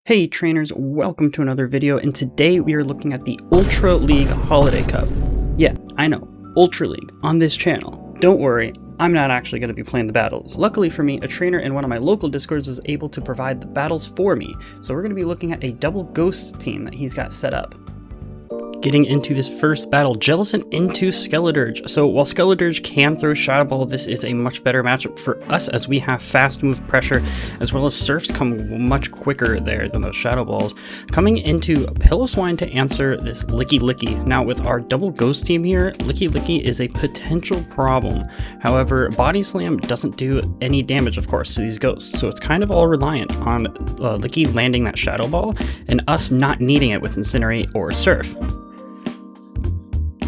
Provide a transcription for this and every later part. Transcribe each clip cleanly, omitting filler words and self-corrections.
Hey trainers, welcome to another video, and today we are looking at the Ultra League Holiday Cup. Yeah, I know, Ultra League on this channel. Don't worry, I'm not actually going to be playing the battles. Luckily for me, a trainer in one of my local discords was able to provide the battles for me, so we're going to be looking at a double ghost team that he's got set up. Getting into this first battle, Jellicent into Skeledirge. So while Skeledirge can throw Shadow Ball, this is a much better matchup for us as we have fast move pressure, as well as Surfs come much quicker there than those Shadow Balls. Coming into Pillow Swine to answer this Licky Licky. Now with our double ghost team here, Licky Licky is a potential problem. However, Body Slam doesn't do any damage, of course, to these ghosts, so it's kind of all reliant on Licky landing that Shadow Ball and us not needing it with Incinerate or Surf.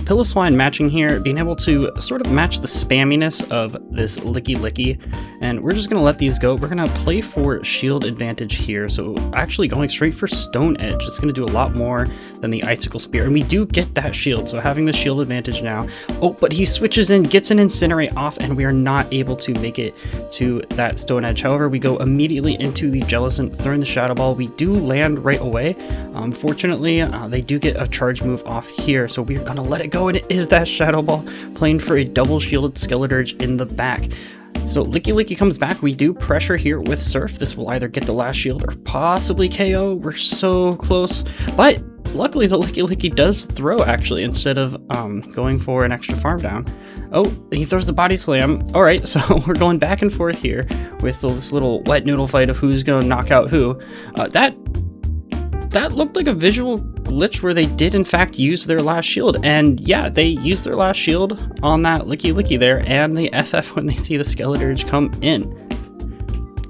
Pillow Swine matching here, being able to sort of match the spamminess of this Licky Licky, and we're just going to let these go. We're going to play for shield advantage here, so actually going straight for Stone Edge. It's going to do a lot more than the Icicle Spear, and we do get that shield, so having the shield advantage now. Oh, but he switches in, gets an Incinerate off, and we are not able to make it to that Stone Edge. However, we go immediately into the Jellicent, throwing the Shadow Ball. We do land right away. Fortunately, they do get a charge move off here, so we're going to let it go. And it is that Shadow Ball, playing for a double shielded Skeledirge in the back. So Licky Licky comes back. We do pressure here with Surf. This will either get the last shield or possibly KO. We're so close, but luckily the Licky Licky does throw actually instead of going for an extra farm down. Oh, he throws the Body Slam. All right, so we're going back and forth here with this little wet noodle fight of who's going to knock out who. That looked like a visual glitch where they did in fact use their last shield, and yeah, they used their last shield on that Licky Licky there, and they FF when they see the Skeledirge come in.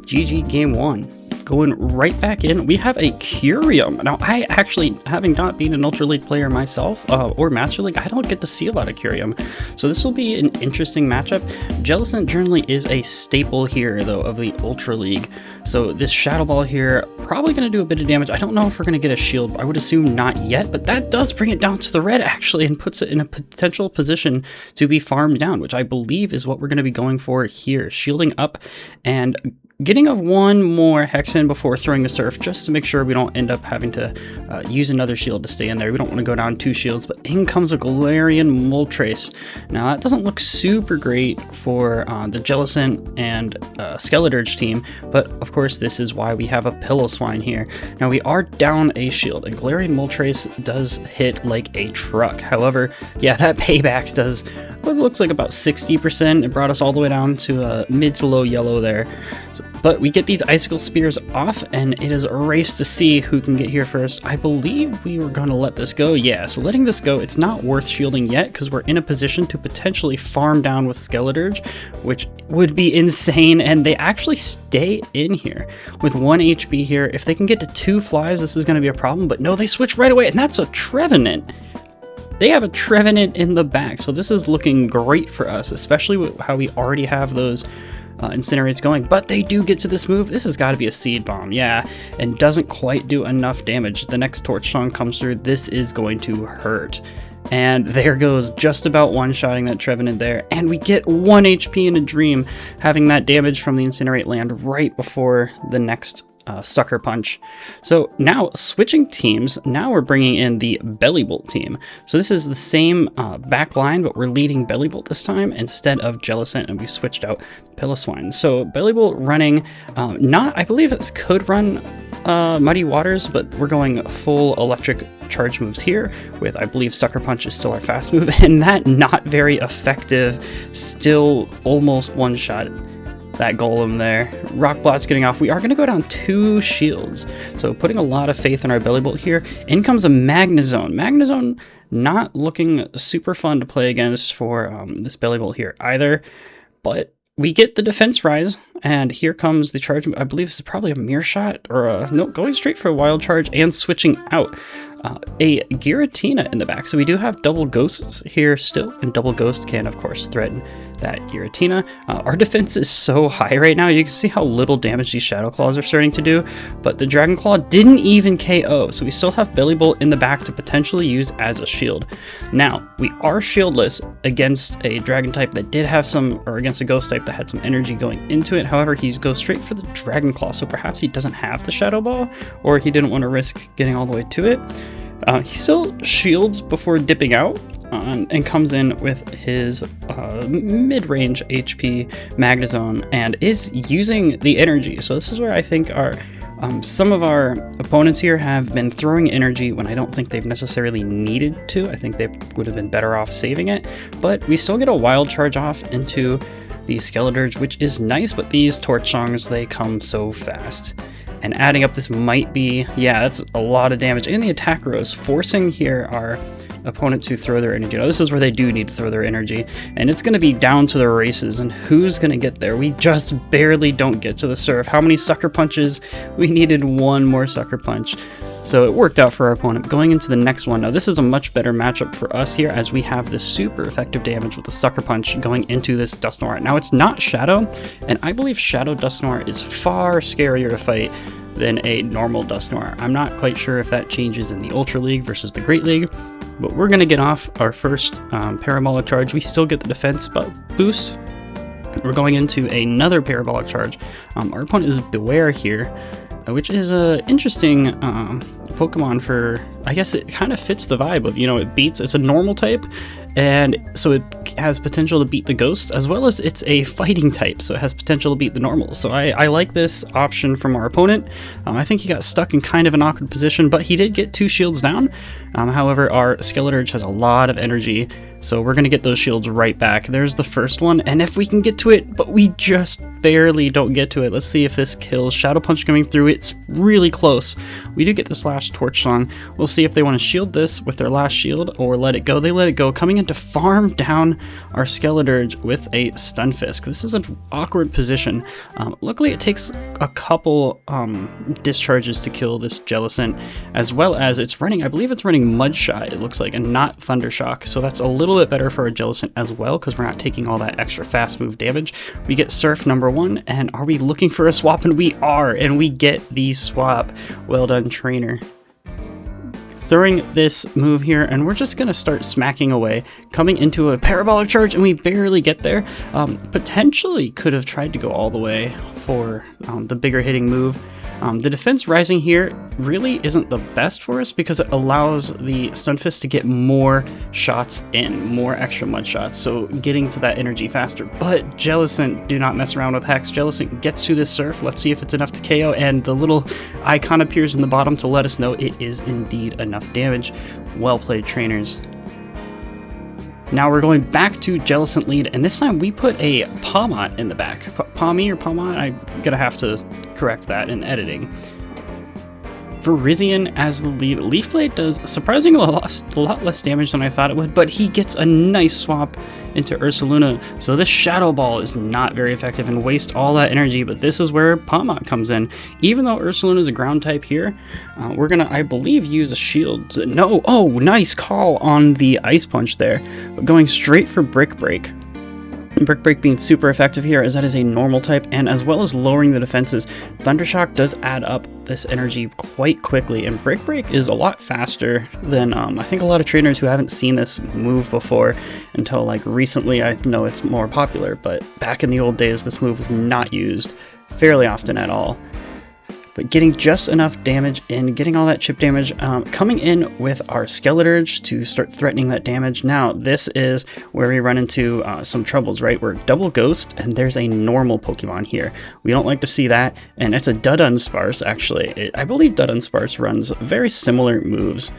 GG game 1. Going right back in, we have a Curium. Now, I actually, having not been an Ultra League player myself, or Master League, I don't get to see a lot of Curium. So this will be an interesting matchup. Jellicent generally is a staple here, though, of the Ultra League. So this Shadow Ball here, probably going to do a bit of damage. I don't know if we're going to get a shield. I would assume not yet, but that does bring it down to the red, actually, and puts it in a potential position to be farmed down, which I believe is what we're going to be going for here. Shielding up and getting of one more Hexen before throwing the Surf, just to make sure we don't end up having to use another shield to stay in there. We don't want to go down 2 shields, but in comes a Galarian Moltres. Now, that doesn't look super great for the Jellicent and Skeledirge team, but of course, this is why we have a Pillow Swine here. Now, we are down a shield, and Galarian Moltres does hit like a truck. However, yeah, that payback does what looks like about 60%. It brought us all the way down to mid to low yellow there. But we get these Icicle Spears off, and it is a race to see who can get here first. I believe we were going to let this go. Yeah, so letting this go, it's not worth shielding yet because we're in a position to potentially farm down with Skeledirge, which would be insane, and they actually stay in here with 1 HP here. If they can get to 2 flies, this is going to be a problem, but no, they switch right away, and that's a Trevenant. They have a Trevenant in the back, so this is looking great for us, especially with how we already have those Incinerates going, but they do get to this move. This has got to be a Seed Bomb, yeah, and doesn't quite do enough damage. The next Torch Song comes through. This is going to hurt. And there goes, just about one-shotting that Trevenant there, and we get 1 HP in a Dream, having that damage from the Incinerate land right before the next Sucker Punch. So now switching teams, now we're bringing in the Bellybolt team. So this is the same back line, but we're leading Bellybolt this time instead of Jellicent, and we've switched out Pillow Swine. So Bellybolt running, I believe it could run Muddy Waters, but we're going full electric charge moves here with, I believe, Sucker Punch is still our fast move, and that not very effective, still almost one-shot that Golem there. Rock Blast getting off. We are going to go down 2 shields, so putting a lot of faith in our Bellybolt here. In comes a Magnezone. Magnezone not looking super fun to play against for this Bellybolt here either, but we get the defense rise, and here comes the charge. I believe this is probably a Mirror Shot, or no, going straight for a Wild Charge and switching out. A Giratina in the back, so we do have double ghosts here still, and double ghost can of course threaten that Giratina. Our defense is so high right now, you can see how little damage these Shadow Claws are starting to do, but the Dragon Claw didn't even KO, so we still have Bellybolt in the back to potentially use as a shield. Now, we are shieldless against a Dragon type that did have some, or against a Ghost type that had some energy going into it. However, he goes straight for the Dragon Claw, so perhaps he doesn't have the Shadow Ball, or he didn't want to risk getting all the way to it. He still shields before dipping out, and comes in with his mid-range HP Magnezone and is using the energy. So this is where I think some of our opponents here have been throwing energy when I don't think they've necessarily needed to. I think they would have been better off saving it, but we still get a wild charge off into the Skeledirge, which is nice, but these Torch Songs, they come so fast. And adding up, this might be, yeah, that's a lot of damage. And the attack rows, forcing here our opponent to throw their energy. Now, this is where they do need to throw their energy, and it's going to be down to the races and who's going to get there. We just barely don't get to the surf. How many sucker punches? We needed one more sucker punch. So it worked out for our opponent. Going into the next one, now this is a much better matchup for us here, as we have this super effective damage with the Sucker Punch going into this Dusknoir. Now it's not Shadow, and I believe Shadow Dusknoir is far scarier to fight than a normal Dusknoir. I'm not quite sure if that changes in the Ultra League versus the Great League, but we're going to get off our first Parabolic Charge. We still get the defense boost. We're going into another Parabolic Charge. Our opponent is Beware here, which is an interesting Pokemon for, I guess it kind of fits the vibe of, it's a normal type, and so it has potential to beat the Ghost, as well as it's a fighting type, so it has potential to beat the normal. So I like this option from our opponent. I think he got stuck in kind of an awkward position, but he did get 2 shields down. However, our Skeledirge has a lot of energy, so we're going to get those shields right back. There's the first one, and if we can get to it, but we just barely don't get to it. Let's see if this kills. Shadow Punch coming through, it's really close. We do get the Slash Torch Song. We'll see if they want to shield this with their last shield or let it go. They let it go, coming in to farm down our Skeledirge with a Stunfisk. This is an awkward position. Luckily, it takes a couple discharges to kill this Jellicent, as well as it's running, I believe it's running Mudshot, it looks like, and not Thundershock. So that's a little bit better for our Jellicent as well, because we're not taking all that extra fast move damage. We get Surf number 1, and are we looking for a swap? And we are, and we get the swap. Well done, trainer. Throwing this move here, and we're just going to start smacking away, coming into a Parabolic Charge, and we barely get there. Potentially could have tried to go all the way for the bigger hitting move. The defense rising here really isn't the best for us, because it allows the Stunfisk to get more shots in, more extra mud shots, so getting to that energy faster. But Jellicent, do not mess around with Hex. Jellicent gets to this Surf. Let's see if it's enough to KO, and the little icon appears in the bottom to let us know it is indeed enough damage. Well played, trainers. Now we're going back to Jellicent lead, and this time we put a Pawmot in the back. Pawmi or Pawmot? I'm gonna have to correct that in editing. For Rizian as the lead, Leaf Blade does surprisingly a lot less damage than I thought it would, but he gets a nice swap into Ursaluna. So this Shadow Ball is not very effective and wastes all that energy, but this is where Pawmot comes in. Even though Ursaluna is a ground type here, we're gonna, I believe, use a shield. No, oh, nice call on the Ice Punch there, but going straight for Brick Break. Brick Break being super effective here, as that is a normal type, and as well as lowering the defenses, Thundershock does add up this energy quite quickly, and Brick Break is a lot faster than I think a lot of trainers who haven't seen this move before until like recently. I know it's more popular, but back in the old days this move was not used fairly often at all. But getting just enough damage in, getting all that chip damage, coming in with our Skeledirge to start threatening that damage. Now, this is where we run into some troubles, right? We're double Ghost, and there's a normal Pokemon here. We don't like to see that, and it's a Dudunsparce, actually. I believe Dudunsparce runs very similar moves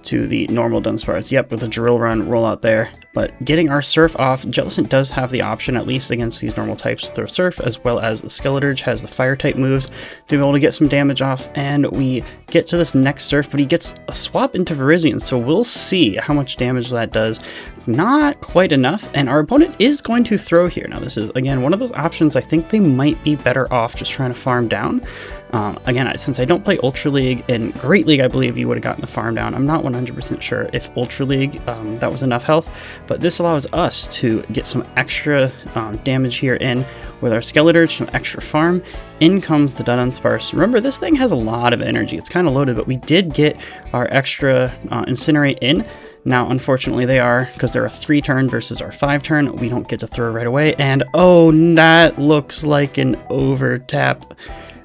to the normal Dunsparce. Yep, with a Drill Run, roll out there. But getting our Surf off, Jellicent does have the option, at least against these normal types, to throw Surf, as well as the Skeledirge has the Fire type moves to be able to get some damage off. And we get to this next Surf, but he gets a swap into Virizion, so we'll see how much damage that does. Not quite enough, and our opponent is going to throw here. Now this is, again, one of those options I think they might be better off just trying to farm down. Again, since I don't play Ultra League, and Great League I believe you would have gotten the farm down. I'm not 100% sure if Ultra League that was enough health, but this allows us to get some extra damage here in with our Skeledirge, some extra farm. In comes the Dudunsparce. Remember, this thing has a lot of energy. It's kind of loaded, but we did get our extra Incinerate in. Now, unfortunately, they are, because they're a 3-turn versus our 5-turn. We don't get to throw right away, and oh, that looks like an overtap.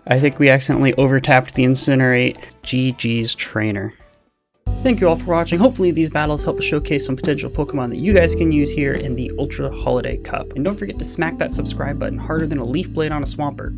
I think we accidentally overtapped the Incinerate. GG's trainer. Thank you all for watching. Hopefully these battles help showcase some potential Pokemon that you guys can use here in the Ultra Holiday Cup. And don't forget to smack that subscribe button harder than a leaf blade on a Swampert.